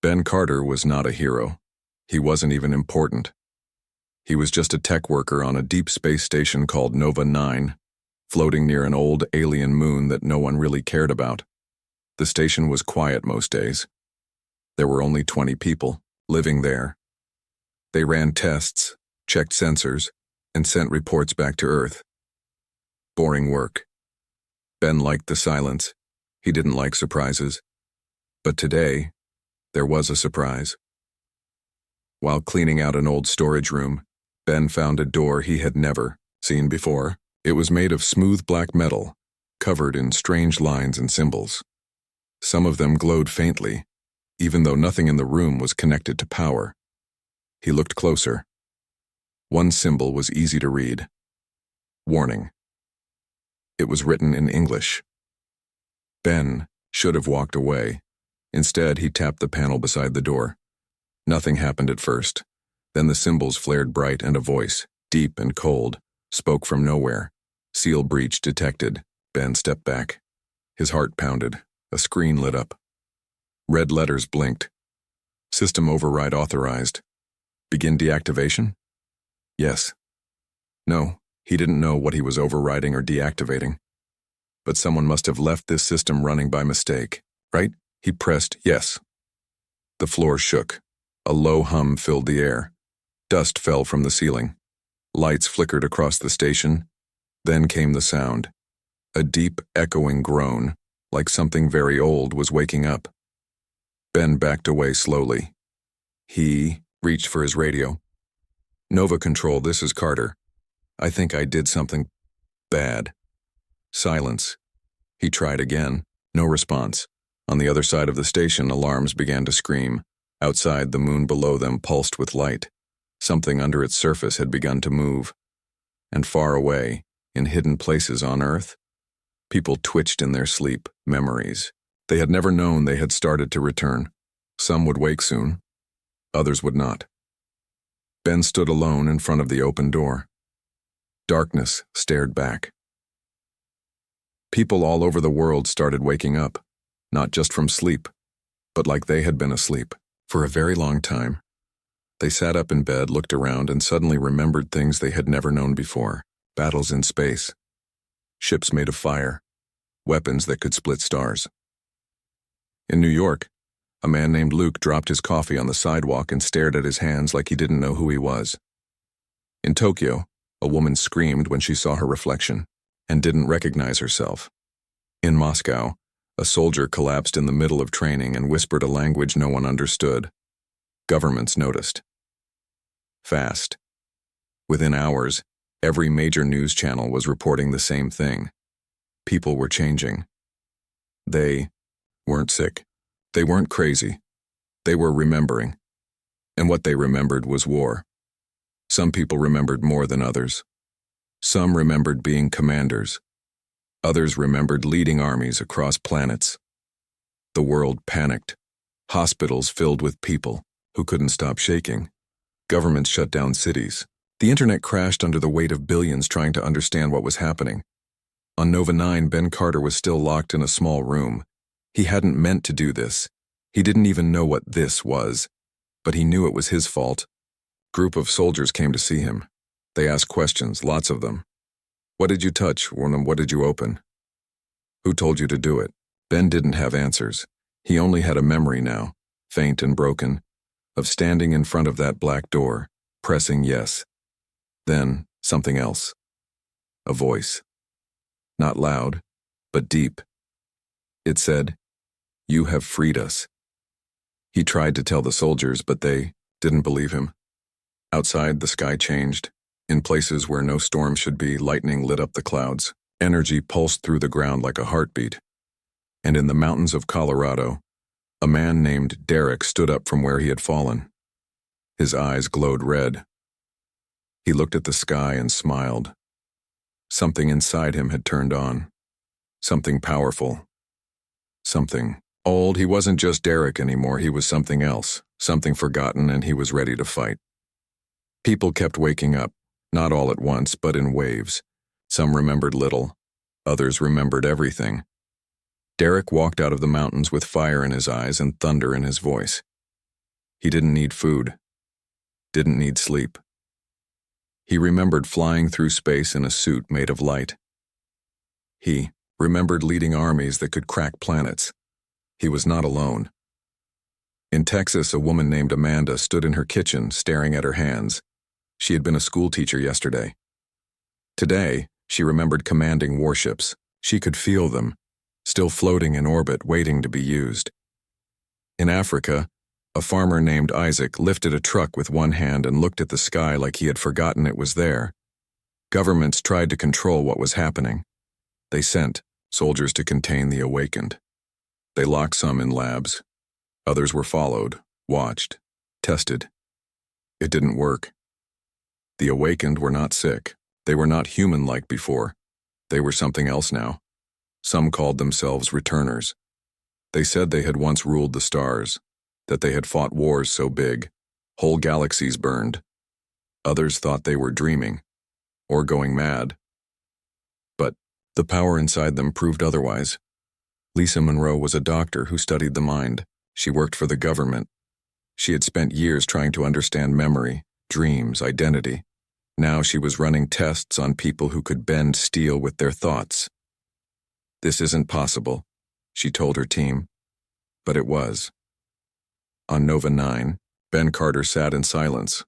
Ben Carter was not a hero. He wasn't even important. He was just a tech worker on a deep space station called Nova 9, floating near an old alien moon that no one really cared about. The station was quiet most days. There were only 20 people living there. They ran tests, checked sensors, and sent reports back to Earth. Boring work. Ben liked the silence. He didn't like surprises. But today, there was a surprise. While cleaning out an old storage room, Ben found a door he had never seen before. It was made of smooth black metal, covered in strange lines and symbols. Some of them glowed faintly, even though nothing in the room was connected to power. He looked closer. One symbol was easy to read. Warning. It was written in English. Ben should have walked away. Instead, he tapped the panel beside the door. Nothing happened at first. Then the symbols flared bright and a voice, deep and cold, spoke from nowhere. Seal breach detected. Ben stepped back. His heart pounded. A screen lit up. Red letters blinked. System override authorized. Begin deactivation? Yes. No, he didn't know what he was overriding or deactivating. But someone must have left this system running by mistake, right? He pressed yes. The floor shook. A low hum filled the air. Dust fell from the ceiling. Lights flickered across the station. Then came the sound. A deep, echoing groan, like something very old was waking up. Ben backed away slowly. He reached for his radio. Nova Control, this is Carter. I think I did something bad. Silence. He tried again. No response. On the other side of the station, alarms began to scream. Outside, the moon below them pulsed with light. Something under its surface had begun to move. And far away, in hidden places on Earth, people twitched in their sleep, memories. They had never known they had started to return. Some would wake soon. Others would not. Ben stood alone in front of the open door. Darkness stared back. People all over the world started waking up, not just from sleep, but like they had been asleep for a very long time. They sat up in bed, looked around, and suddenly remembered things they had never known before. Battles in space. Ships made of fire. Weapons that could split stars. In New York, a man named Luke dropped his coffee on the sidewalk and stared at his hands like he didn't know who he was. In Tokyo, a woman screamed when she saw her reflection and didn't recognize herself. In Moscow, a soldier collapsed in the middle of training and whispered a language no one understood. Governments noticed. Fast. Within hours, every major news channel was reporting the same thing. People were changing. They weren't sick. They weren't crazy. They were remembering. And what they remembered was war. Some people remembered more than others. Some remembered being commanders. Others remembered leading armies across planets. The world panicked. Hospitals filled with people who couldn't stop shaking. Governments shut down cities. The internet crashed under the weight of billions trying to understand what was happening. On Nova 9, Ben Carter was still locked in a small room. He hadn't meant to do this. He didn't even know what this was, but he knew it was his fault. Group of soldiers came to see him. They asked questions, lots of them. What did you touch? What did you open? Who told you to do it? Ben didn't have answers. He only had a memory now, faint and broken, of standing in front of that black door, pressing yes. Then, something else. A voice. Not loud, but deep. It said, "You have freed us." He tried to tell the soldiers, but they didn't believe him. Outside, the sky changed. In places where no storm should be, lightning lit up the clouds. Energy pulsed through the ground like a heartbeat. And in the mountains of Colorado, a man named Derek stood up from where he had fallen. His eyes glowed red. He looked at the sky and smiled. Something inside him had turned on. Something powerful. Something old. He wasn't just Derek anymore, he was something else. Something forgotten, and he was ready to fight. People kept waking up, not all at once, but in waves. Some remembered little. Others remembered everything. Derek walked out of the mountains with fire in his eyes and thunder in his voice. He didn't need food, didn't need sleep. He remembered flying through space in a suit made of light. He remembered leading armies that could crack planets. He was not alone. In Texas, a woman named Amanda stood in her kitchen staring at her hands. She had been a schoolteacher yesterday. Today, she remembered commanding warships. She could feel them, still floating in orbit, waiting to be used. In Africa, a farmer named Isaac lifted a truck with one hand and looked at the sky like he had forgotten it was there. Governments tried to control what was happening. They sent soldiers to contain the awakened. They locked some in labs. Others were followed, watched, tested. It didn't work. The awakened were not sick. They were not human-like before. They were something else now. Some called themselves returners. They said they had once ruled the stars, that they had fought wars so big, whole galaxies burned. Others thought they were dreaming, or going mad. But the power inside them proved otherwise. Lisa Monroe was a doctor who studied the mind. She worked for the government. She had spent years trying to understand memory, dreams, identity. Now she was running tests on people who could bend steel with their thoughts. This isn't possible, she told her team. But it was. On Nova 9, Ben Carter sat in silence.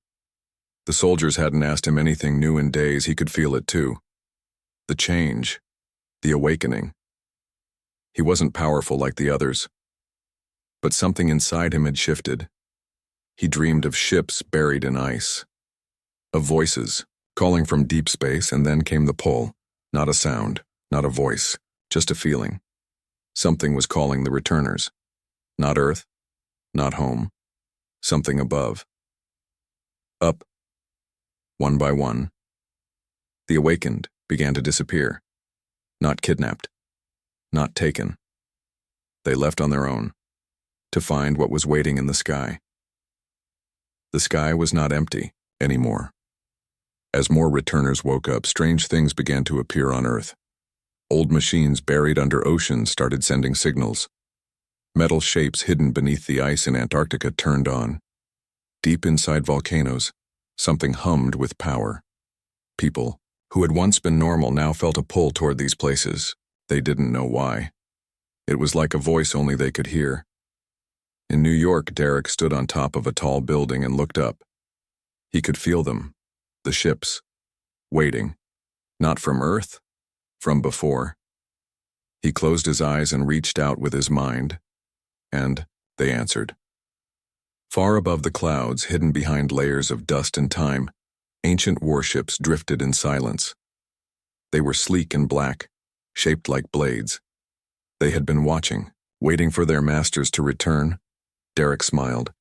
The soldiers hadn't asked him anything new in days. He could feel it too. The change. The awakening. He wasn't powerful like the others. But something inside him had shifted. He dreamed of ships buried in ice. Of voices, calling from deep space, and then came the pull. Not a sound, not a voice, just a feeling. Something was calling the returners. Not Earth, not home. Something above. Up. One by one. The awakened began to disappear. Not kidnapped. Not taken. They left on their own, to find what was waiting in the sky. The sky was not empty anymore. As more returners woke up, strange things began to appear on Earth. Old machines buried under oceans started sending signals. Metal shapes hidden beneath the ice in Antarctica turned on. Deep inside volcanoes, something hummed with power. People, who had once been normal, now felt a pull toward these places. They didn't know why. It was like a voice only they could hear. In New York, Derek stood on top of a tall building and looked up. He could feel them, the ships, waiting, not from Earth, from before. He closed his eyes and reached out with his mind, and they answered. Far above the clouds, hidden behind layers of dust and time, ancient warships drifted in silence. They were sleek and black, shaped like blades. They had been watching, waiting for their masters to return. Derek smiled.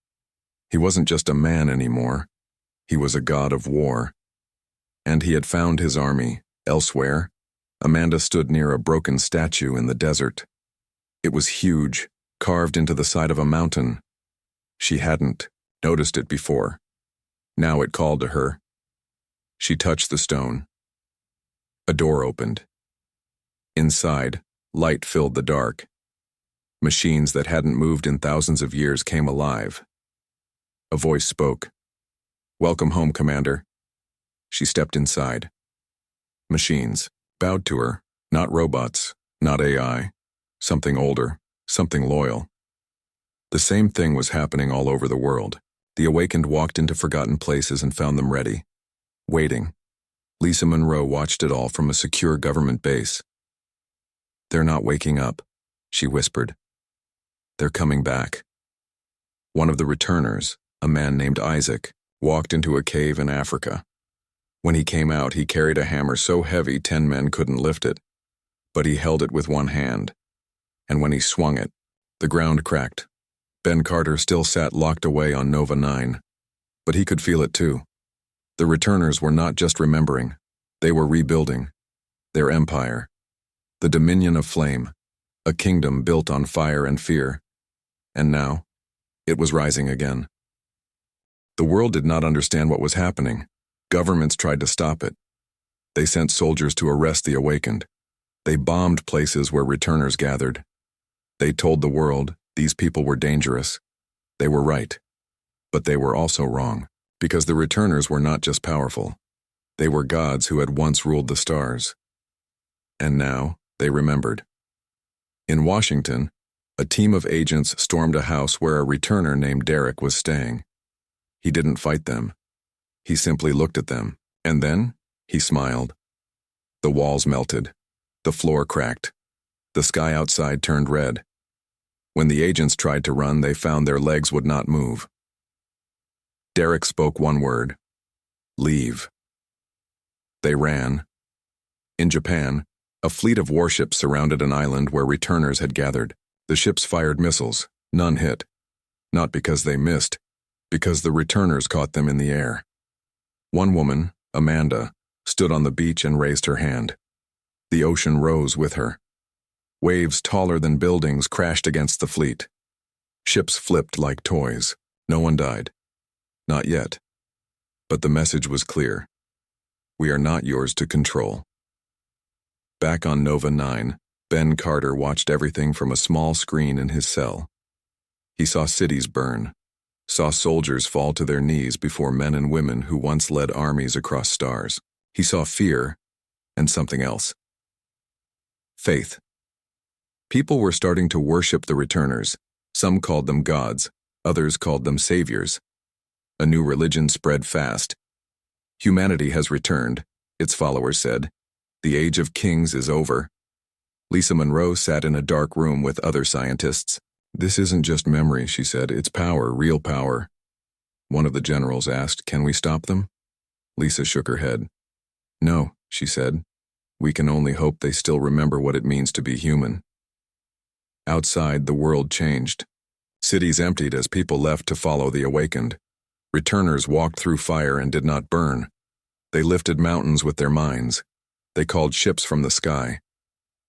He wasn't just a man anymore. He was a god of war. And he had found his army. Elsewhere, Amanda stood near a broken statue in the desert. It was huge, carved into the side of a mountain. She hadn't noticed it before. Now it called to her. She touched the stone. A door opened. Inside, light filled the dark. Machines that hadn't moved in thousands of years came alive. A voice spoke. "Welcome home, Commander." She stepped inside. Machines bowed to her, not robots, not AI, something older, something loyal. The same thing was happening all over the world. The awakened walked into forgotten places and found them ready, waiting. Lisa Monroe watched it all from a secure government base. "They're not waking up," she whispered. "They're coming back." One of the returners, a man named Isaac, walked into a cave in Africa. When he came out, he carried a hammer so heavy 10 men couldn't lift it, but he held it with one hand. And when he swung it, the ground cracked. Ben Carter still sat locked away on Nova 9, but he could feel it too. The returners were not just remembering, they were rebuilding. Their empire. The dominion of flame, a kingdom built on fire and fear. And now, it was rising again. The world did not understand what was happening. Governments tried to stop it. They sent soldiers to arrest the awakened. They bombed places where returners gathered. They told the world these people were dangerous. They were right. But they were also wrong, because the returners were not just powerful. They were gods who had once ruled the stars. And now, they remembered. In Washington, a team of agents stormed a house where a returner named Derek was staying. He didn't fight them. He simply looked at them, and then he smiled. The walls melted. The floor cracked. The sky outside turned red. When the agents tried to run, they found their legs would not move. Derek spoke one word: leave. They ran. In Japan, a fleet of warships surrounded an island where returners had gathered. The ships fired missiles. None hit. Not because they missed, because the returners caught them in the air. One woman, Amanda, stood on the beach and raised her hand. The ocean rose with her. Waves taller than buildings crashed against the fleet. Ships flipped like toys. No one died. Not yet. But the message was clear. We are not yours to control. Back on Nova 9, Ben Carter watched everything from a small screen in his cell. He saw cities burn, saw soldiers fall to their knees before men and women who once led armies across stars. He saw fear and something else. Faith. People were starting to worship the returners. Some called them gods, others called them saviors. A new religion spread fast. Humanity has returned, its followers said. The age of kings is over. Lisa Monroe sat in a dark room with other scientists. This isn't just memory, she said. It's power, real power. One of the generals asked, can we stop them? Lisa shook her head. No, she said. We can only hope they still remember what it means to be human. Outside, the world changed. Cities emptied as people left to follow the awakened. Returners walked through fire and did not burn. They lifted mountains with their minds. They called ships from the sky.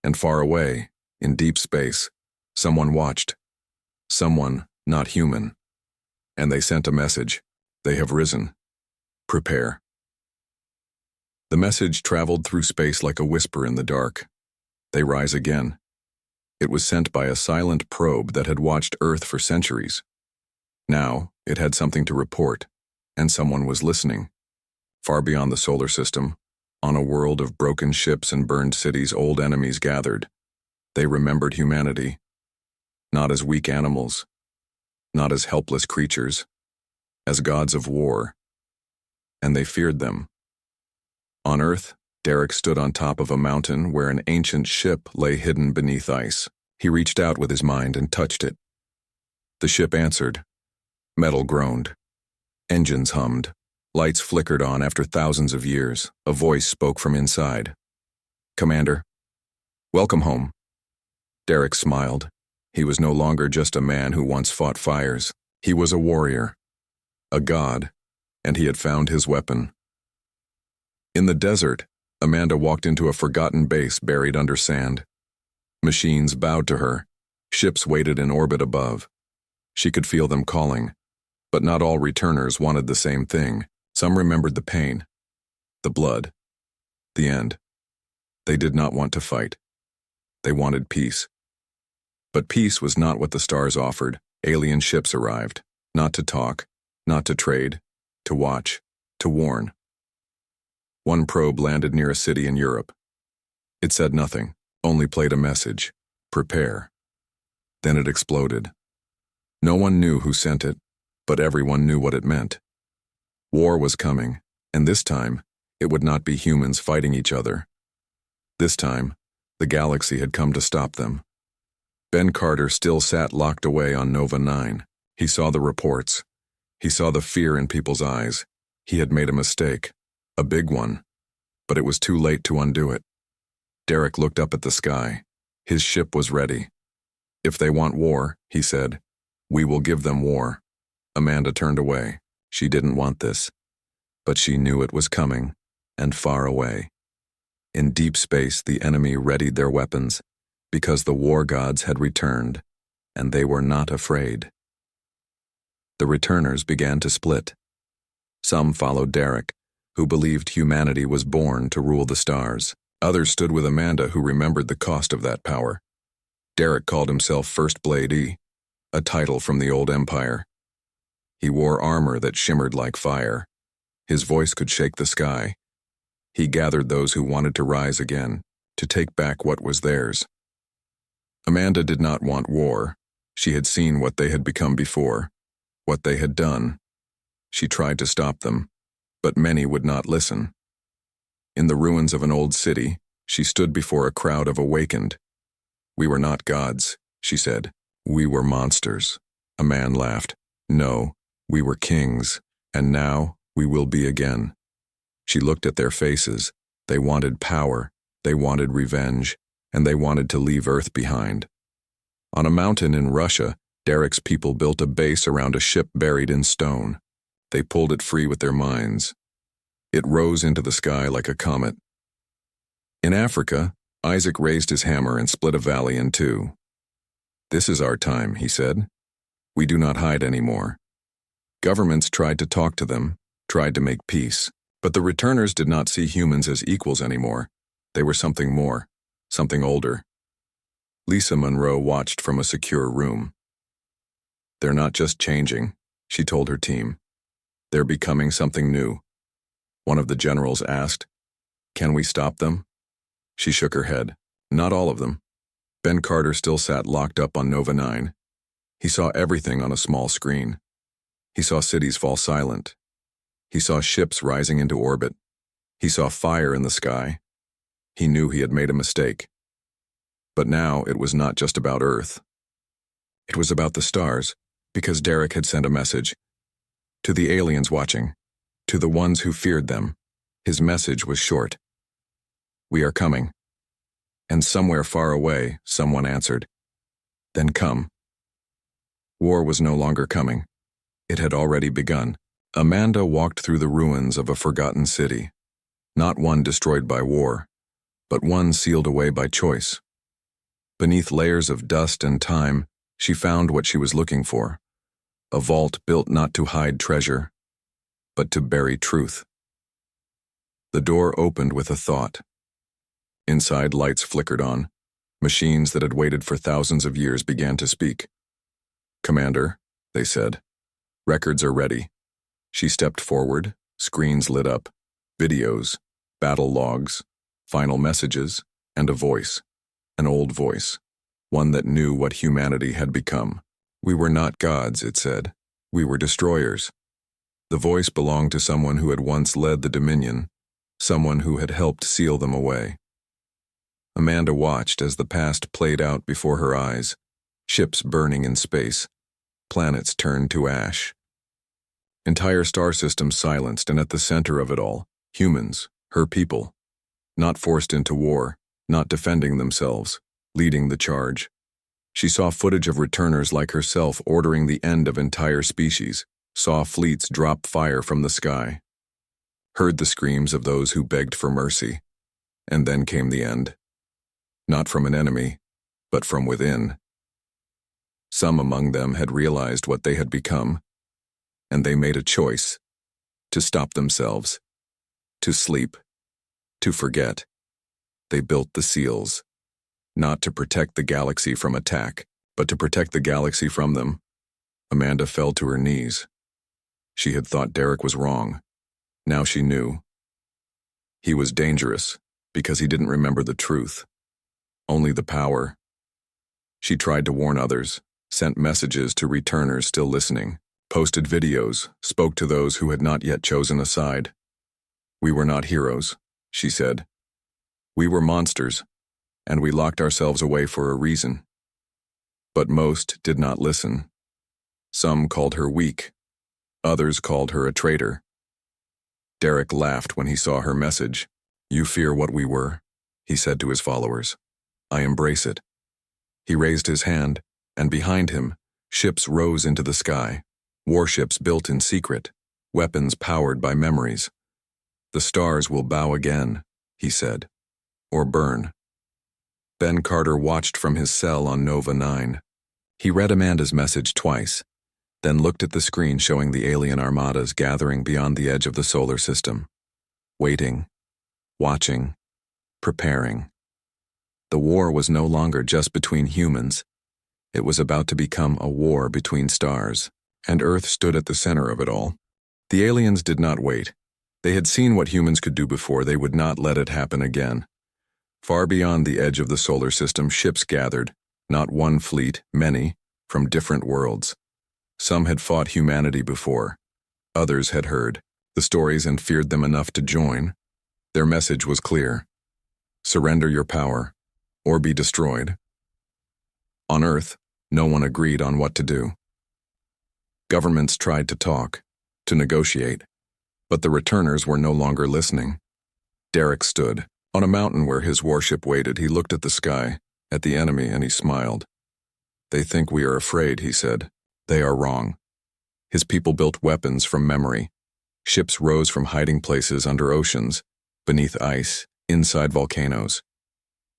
And far away, in deep space, someone watched. Someone not human. And they sent a message. They have risen. Prepare. The message traveled through space like a whisper in the dark. They rise again. It was sent by a silent probe that had watched Earth for centuries. Now, it had something to report, and someone was listening. Far beyond the solar system, on a world of broken ships and burned cities, old enemies gathered. They remembered humanity, not as weak animals, not as helpless creatures, as gods of war, and they feared them. On Earth, Derek stood on top of a mountain where an ancient ship lay hidden beneath ice. He reached out with his mind and touched it. The ship answered. Metal groaned. Engines hummed. Lights flickered on after thousands of years. A voice spoke from inside. Commander, welcome home. Derek smiled. He was no longer just a man who once fought fires. He was a warrior, a god, and he had found his weapon. In the desert, Amanda walked into a forgotten base buried under sand. Machines bowed to her. Ships waited in orbit above. She could feel them calling. But not all returners wanted the same thing. Some remembered the pain, the blood, the end. They did not want to fight. They wanted peace. But peace was not what the stars offered. Alien ships arrived, not to talk, not to trade, to watch, to warn. One probe landed near a city in Europe. It said nothing, only played a message: prepare. Then it exploded. No one knew who sent it, but everyone knew what it meant. War was coming, and this time, it would not be humans fighting each other. This time, the galaxy had come to stop them. Ben Carter still sat locked away on Nova 9. He saw the reports. He saw the fear in people's eyes. He had made a mistake, a big one, but it was too late to undo it. Derek looked up at the sky. His ship was ready. If they want war, he said, we will give them war. Amanda turned away. She didn't want this, but she knew it was coming, and far away. In deep space, the enemy readied their weapons, because the war gods had returned, and they were not afraid. The returners began to split. Some followed Derek, who believed humanity was born to rule the stars. Others stood with Amanda, who remembered the cost of that power. Derek called himself First Blade E, a title from the old empire. He wore armor that shimmered like fire. His voice could shake the sky. He gathered those who wanted to rise again, to take back what was theirs. Amanda did not want war. She had seen what they had become before, what they had done. She tried to stop them, but many would not listen. In the ruins of an old city, she stood before a crowd of awakened. "We were not gods," she said. "We were monsters." A man laughed. "No, we were kings, and now we will be again." She looked at their faces. They wanted power, they wanted revenge, and they wanted to leave Earth behind. On a mountain in Russia, Derek's people built a base around a ship buried in stone. They pulled it free with their minds. It rose into the sky like a comet. In Africa, Isaac raised his hammer and split a valley in two. "This is our time," he said. "We do not hide anymore." Governments tried to talk to them, tried to make peace, but the returners did not see humans as equals anymore. They were something more, something older. Lisa Monroe watched from a secure room. "They're not just changing," she told her team. "They're becoming something new." One of the generals asked, "Can we stop them?" She shook her head. "Not all of them." Ben Carter still sat locked up on Nova 9. He saw everything on a small screen. He saw cities fall silent. He saw ships rising into orbit. He saw fire in the sky. He knew he had made a mistake. But now it was not just about Earth. It was about the stars, because Derek had sent a message. To the aliens watching, to the ones who feared them, his message was short. "We are coming." And somewhere far away, someone answered, "Then come." War was no longer coming. It had already begun. Amanda walked through the ruins of a forgotten city, not one destroyed by war, but one sealed away by choice. Beneath layers of dust and time, she found what she was looking for, a vault built not to hide treasure, but to bury truth. The door opened with a thought. Inside, lights flickered on. Machines that had waited for thousands of years began to speak. "Commander," they said, "records are ready." She stepped forward, screens lit up, videos, battle logs, final messages, and a voice, an old voice, one that knew what humanity had become. "We were not gods," it said. "We were destroyers." The voice belonged to someone who had once led the Dominion, someone who had helped seal them away. Amanda watched as the past played out before her eyes, ships burning in space, planets turned to ash. Entire star systems silenced, and at the center of it all, humans, her people, not forced into war, not defending themselves, leading the charge. She saw footage of returners like herself ordering the end of entire species, saw fleets drop fire from the sky, heard the screams of those who begged for mercy, and then came the end. Not from an enemy, but from within. Some among them had realized what they had become, and they made a choice to stop themselves, to sleep, to forget. They built the seals, not to protect the galaxy from attack, but to protect the galaxy from them. Amanda fell to her knees. She had thought Derek was wrong. Now she knew. He was dangerous because he didn't remember the truth, only the power. She tried to warn others, sent messages to returners still listening, posted videos, spoke to those who had not yet chosen a side. "We were not heroes," she said. "We were monsters, and we locked ourselves away for a reason." But most did not listen. Some called her weak. Others called her a traitor. Derek laughed when he saw her message. "You fear what we were," he said to his followers. "I embrace it." He raised his hand, and behind him, ships rose into the sky, warships built in secret, weapons powered by memories. "The stars will bow again," he said, "or burn." Ben Carter watched from his cell on Nova 9. He read Amanda's message twice, then looked at the screen showing the alien armadas gathering beyond the edge of the solar system. Waiting, watching, preparing. The war was no longer just between humans. It was about to become a war between stars. and Earth stood at the center of it all. The aliens did not wait. They had seen what humans could do before. They would not let it happen again. Far beyond the edge of the solar system, ships gathered, not one fleet, many, from different worlds. Some had fought humanity before. Others had heard the stories and feared them enough to join. Their message was clear: surrender your power, or be destroyed. On Earth, no one agreed on what to do. Governments tried to talk, to negotiate, but the returners were no longer listening. Derek stood on a mountain where his warship waited. He looked at the sky, at the enemy, and he smiled. "They think we are afraid," he said. "They are wrong." His people built weapons from memory. Ships rose from hiding places under oceans, beneath ice, inside volcanoes.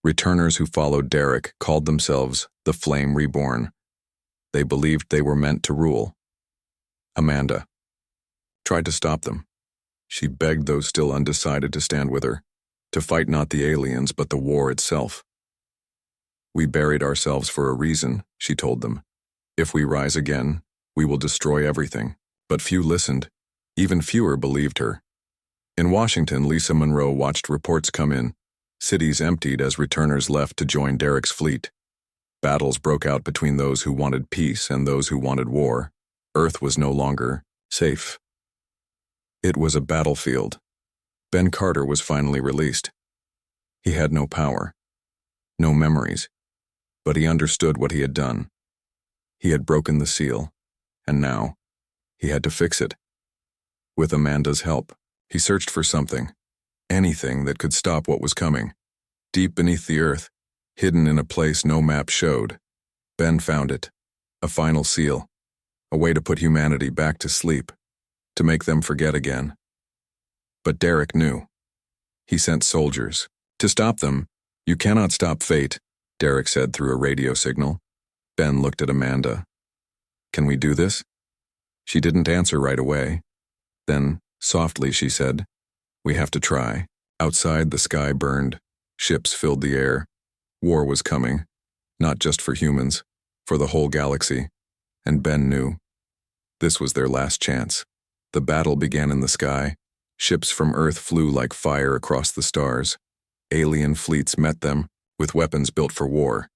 Returners who followed Derek called themselves the Flame Reborn. They believed they were meant to rule. Amanda tried to stop them. She begged those still undecided to stand with her, to fight not the aliens but the war itself. "We buried ourselves for a reason," she told them. "If we rise again, we will destroy everything." But few listened. Even fewer believed her. In Washington, Lisa Monroe watched reports come in. Cities emptied as returners left to join Derek's fleet. Battles broke out between those who wanted peace and those who wanted war. Earth was no longer safe. It was a battlefield. Ben Carter was finally released. He had no power, no memories, but he understood what he had done. He had broken the seal, and now he had to fix it. With Amanda's help, he searched for something, anything that could stop what was coming. Deep beneath the earth, hidden in a place no map showed, Ben found it, a final seal, a way to put humanity back to sleep, to make them forget again. But Derek knew. He sent soldiers. "To stop them, you cannot stop fate," Derek said through a radio signal. Ben looked at Amanda. "Can we do this?" She didn't answer right away. Then, softly, she said, "We have to try." Outside, the sky burned. Ships filled the air. War was coming, not just for humans, for the whole galaxy. And Ben knew. This was their last chance. The battle began in the sky. Ships from Earth flew like fire across the stars. Alien fleets met them, with weapons built for war.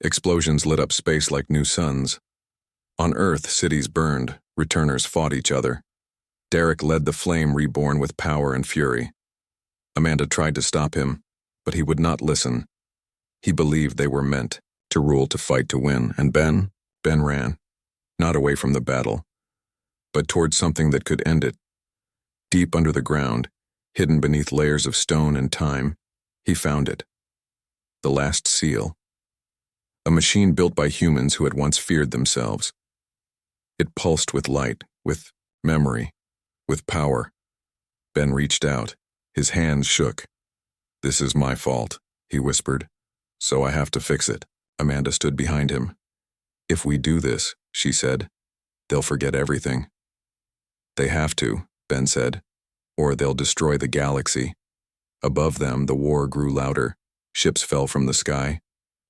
Explosions lit up space like new suns. On Earth, cities burned. Returners fought each other. Derek led the Flame Reborn with power and fury. Amanda tried to stop him, but he would not listen. He believed they were meant to rule, to fight, to win. And Ben ran, not away from the battle, but towards something that could end it. Deep under the ground, hidden beneath layers of stone and time, he found it. The last seal. A machine built by humans who had once feared themselves. It pulsed with light, with memory, with power. Ben reached out. His hands shook. "This is my fault," he whispered. "So I have to fix it." Amanda stood behind him. "If we do this," she said, "they'll forget everything." "They have to," Ben said, "or they'll destroy the galaxy." Above them, the war grew louder. Ships fell from the sky.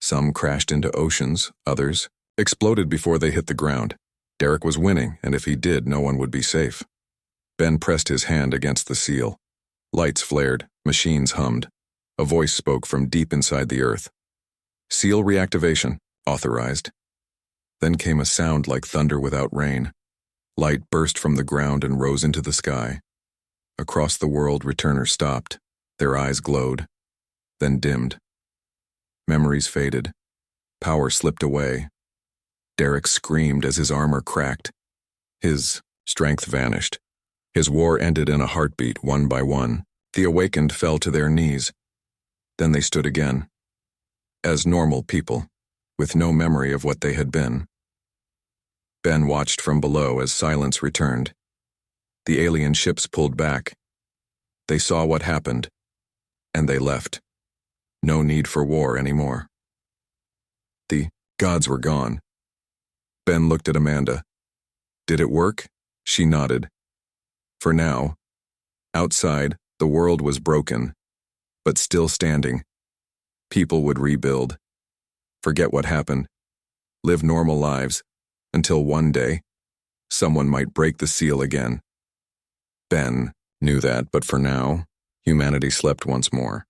Some crashed into oceans, others exploded before they hit the ground. Derek was winning, and if he did, no one would be safe. Ben pressed his hand against the seal. Lights flared, machines hummed. A voice spoke from deep inside the earth. "Seal reactivation, authorized." Then came a sound like thunder without rain. Light burst from the ground and rose into the sky. Across the world, returners stopped. Their eyes glowed, then dimmed. Memories faded. Power slipped away. Derek screamed as his armor cracked. His strength vanished. His war ended in a heartbeat, one by one. The awakened fell to their knees. Then they stood again, as normal people, with no memory of what they had been. Ben watched from below as silence returned. The alien ships pulled back. They saw what happened, and they left. No need for war anymore. The gods were gone. Ben looked at Amanda. "Did it work?" She nodded. For now, outside, the world was broken, but still standing. People would rebuild, forget what happened, live normal lives, until one day, Someone might break the seal again. Ben knew that, but for now, humanity slept once more.